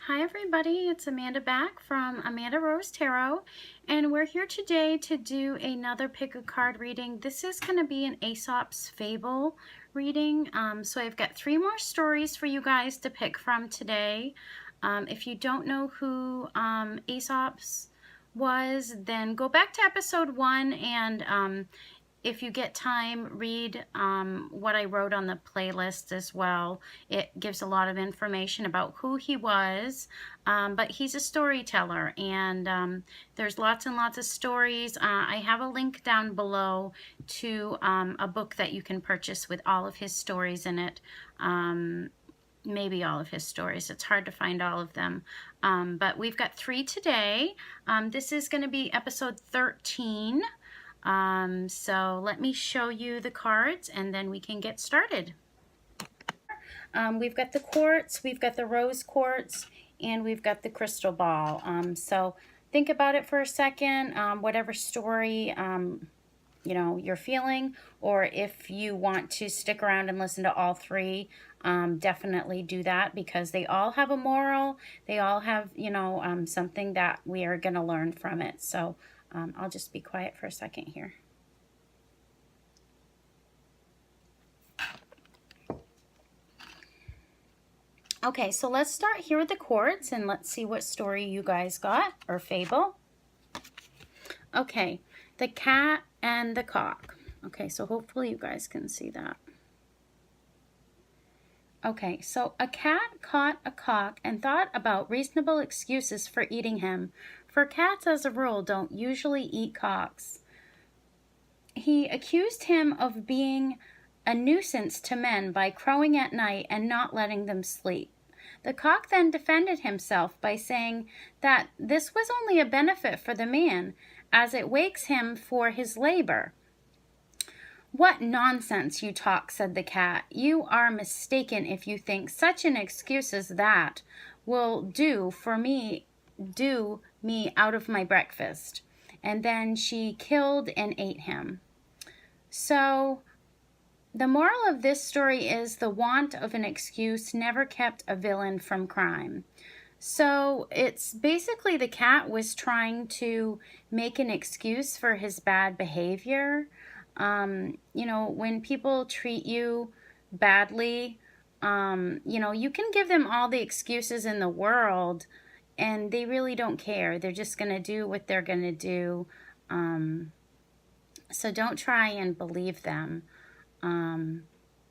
Hi everybody, it's Amanda back from Amanda Rose Tarot, and we're here today to do another pick a card reading. This is going to be an Aesop's Fable reading, so I've got 3 more stories for you guys to pick from today. If you don't know who Aesop's was, then go back to episode 1 and if you get time, read what I wrote on the playlist as well. It gives a lot of information about who he was, but he's a storyteller, and there's lots and lots of stories. I have a link down below to a book that you can purchase with all of his stories in it. Maybe all of his stories. It's hard to find all of them. But we've got 3 today. This is going to be episode 13. So let me show you the cards and then we can get started. We've got the quartz, we've got the rose quartz, and we've got the crystal ball. So think about it for a second, whatever story you know you're feeling, or if you want to stick around and listen to all 3, definitely do that, because they all have a moral. They all have, you know, something that we are going to learn from it. So I'll just be quiet for a second here. Okay, so let's start here with the quartz and let's see what story you guys got, or fable. Okay, the cat and the cock. Okay, so hopefully you guys can see that. Okay, so a cat caught a cock and thought about reasonable excuses for eating him, for cats as a rule don't usually eat cocks. He accused him of being a nuisance to men by crowing at night and not letting them sleep. The cock then defended himself by saying that this was only a benefit for the man, as it wakes him for his labor. "What nonsense you talk," said the cat. "You are mistaken if you think such an excuse as that will do me out of my breakfast." And then she killed and ate him. So the moral of this story is the want of an excuse never kept a villain from crime. So it's basically the cat was trying to make an excuse for his bad behavior. You know, when people treat you badly, you know, you can give them all the excuses in the world and they really don't care. They're just going to do what they're going to do. So don't try and believe them.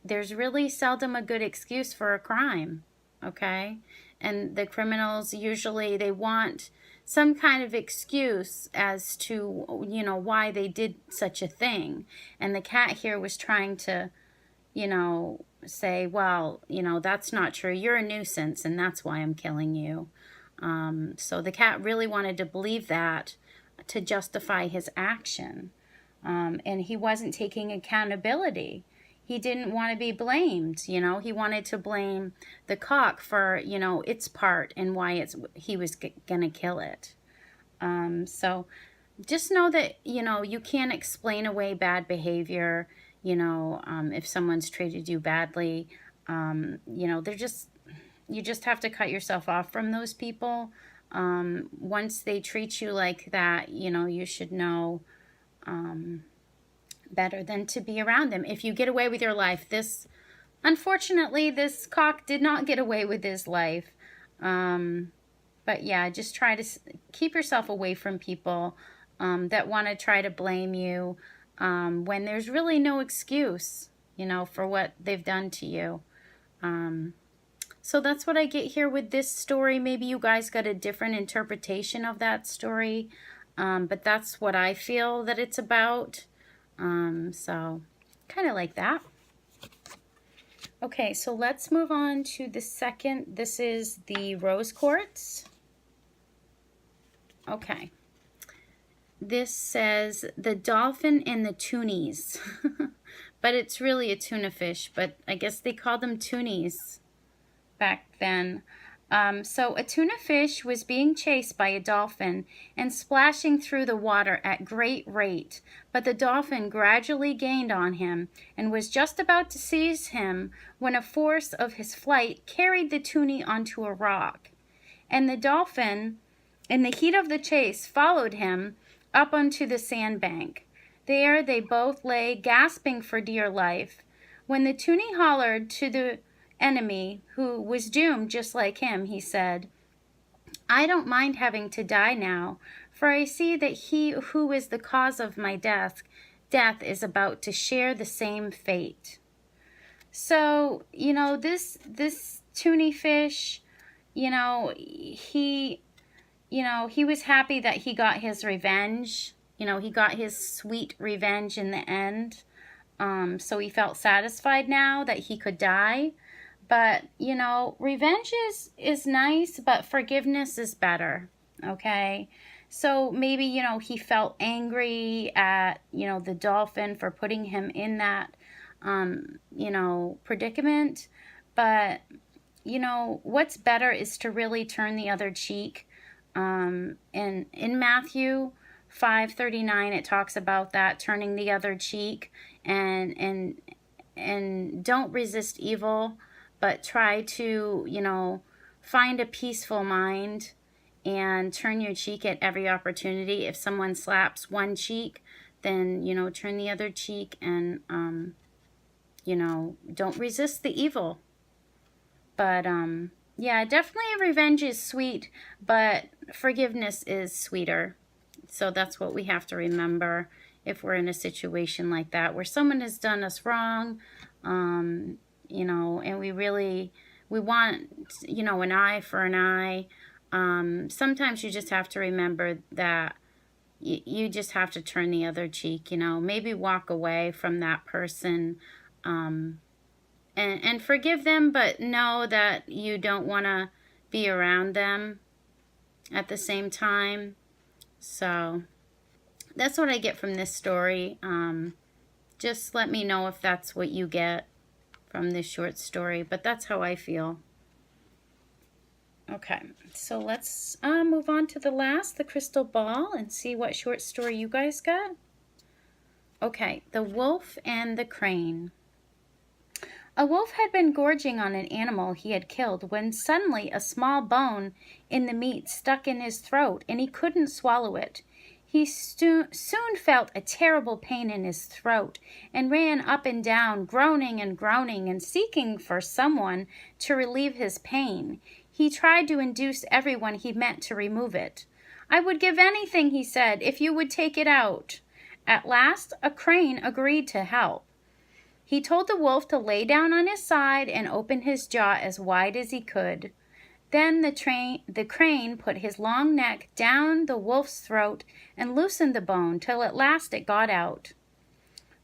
There's really seldom a good excuse for a crime, okay? And the criminals usually, they want some kind of excuse as to, you know, why they did such a thing. And the cat here was trying to, you know, say, well, you know, that's not true. You're a nuisance and that's why I'm killing you. So the cat really wanted to believe that to justify his action. And he wasn't taking accountability. He didn't want to be blamed, you know. He wanted to blame the cock for, you know, its part and why he was going to kill it. So just know that, you know, you can't explain away bad behavior. You know, if someone's treated you badly, you know, you just have to cut yourself off from those people. Once they treat you like that, you know, you should know better than to be around them. If you get away with your life, unfortunately, this cock did not get away with his life. But yeah, just try to keep yourself away from people that want to try to blame you when there's really no excuse, you know, for what they've done to you. So that's what I get here with this story. Maybe you guys got a different interpretation of that story, but that's what I feel that it's about. So kind of like that. Okay, so let's move on to the second. This is the rose quartz. Okay. This says the dolphin and the toonies. But it's really a tuna fish, but I guess they called them toonies back then. So a tuna fish was being chased by a dolphin and splashing through the water at great rate, but the dolphin gradually gained on him and was just about to seize him when a force of his flight carried the toonie onto a rock. and the dolphin, in the heat of the chase, followed him up onto the sandbank. There they both lay, gasping for dear life. When the toonie hollered to the enemy, who was doomed just like him, he said, "I don't mind having to die now, for I see that he who is the cause of my death is about to share the same fate." So, this toonie fish, he was happy that he got his revenge. He got his sweet revenge in the end. So he felt satisfied now that he could die. But, revenge is nice, but forgiveness is better, okay? So maybe, he felt angry at, the dolphin for putting him in that, predicament. But, what's better is to really turn the other cheek. And in Matthew 5:39, it talks about that, turning the other cheek, and don't resist evil, but try to, find a peaceful mind and turn your cheek at every opportunity. If someone slaps one cheek, then, turn the other cheek, and, don't resist the evil. But, yeah, definitely revenge is sweet, but forgiveness is sweeter. So that's what we have to remember if we're in a situation like that, where someone has done us wrong, and we want, an eye for an eye. Sometimes you just have to remember that you just have to turn the other cheek, maybe walk away from that person, and forgive them, but know that you don't want to be around them at the same time. So that's what I get from this story. Just let me know if that's what you get from this short story, but that's how I feel. Okay, so let's move on to the crystal ball, and see what short story you guys got. Okay, The Wolf and the Crane. A wolf had been gorging on an animal he had killed when suddenly a small bone in the meat stuck in his throat, and he couldn't swallow it. He soon felt a terrible pain in his throat and ran up and down, groaning and seeking for someone to relieve his pain. He tried to induce everyone he met to remove it. "I would give anything," he said, "if you would take it out." At last, a crane agreed to help. He told the wolf to lay down on his side and open his jaw as wide as he could. Then the crane put his long neck down the wolf's throat and loosened the bone till at last it got out.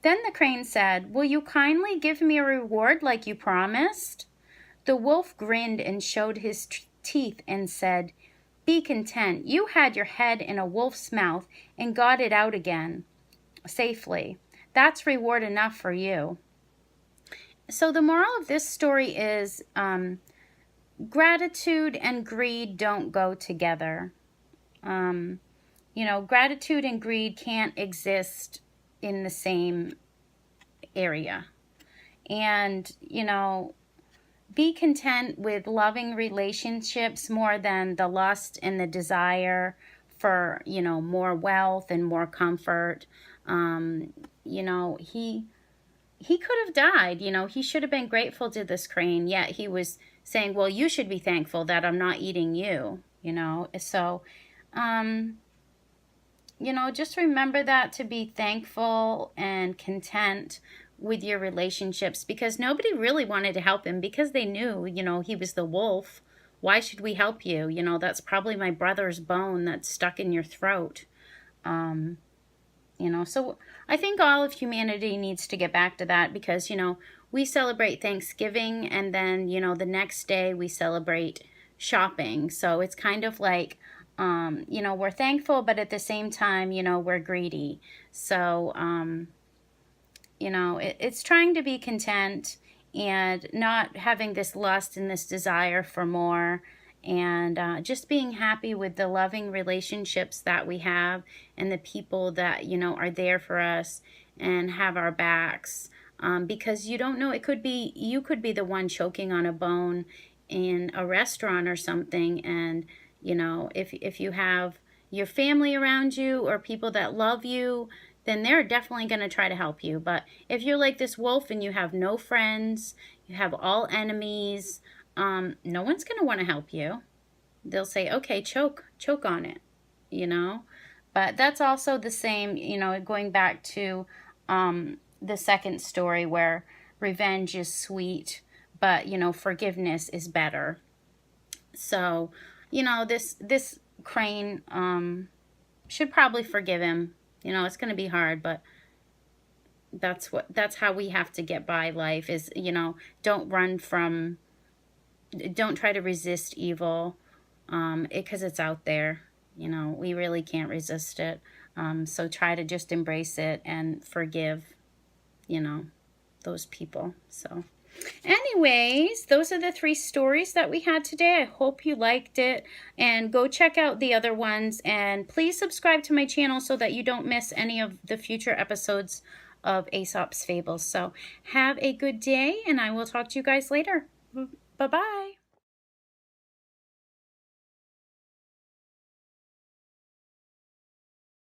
Then the crane said, "Will you kindly give me a reward like you promised?" The wolf grinned and showed his teeth and said, "Be content. You had your head in a wolf's mouth and got it out again safely. That's reward enough for you." So the moral of this story is gratitude and greed don't go together. Gratitude and greed can't exist in the same area. And, be content with loving relationships more than the lust and the desire for, more wealth and more comfort. He could have died, he should have been grateful to this crane, yet he was saying, well, you should be thankful that I'm not eating you, So, just remember that, to be thankful and content with your relationships, because nobody really wanted to help him because they knew, he was the wolf. Why should we help you? That's probably my brother's bone that's stuck in your throat. So I think all of humanity needs to get back to that, because, we celebrate Thanksgiving, and then, the next day we celebrate shopping. So it's kind of like, we're thankful, but at the same time, we're greedy. So, it's trying to be content and not having this lust and this desire for more, and just being happy with the loving relationships that we have and the people that, are there for us and have our backs. Because you don't know, you could be the one choking on a bone in a restaurant or something, and you know, if you have your family around you or people that love you, then they're definitely going to try to help you. But if you're like this wolf and you have no friends, you have all enemies, no one's going to want to help you. They'll say, okay, choke on it, you know. But that's also the same, you know, going back to the second story where revenge is sweet, but, you know, forgiveness is better. So, you know, this crane should probably forgive him. You know, it's going to be hard, but that's how we have to get by life is, you know, don't try to resist evil, because it's out there. You know, we really can't resist it. So try to just embrace it and forgive, you know, those people. So anyways, those are the 3 stories that we had today. I hope you liked it, and go check out the other ones, and please subscribe to my channel so that you don't miss any of the future episodes of Aesop's Fables. So have a good day, and I will talk to you guys later. Bye-bye.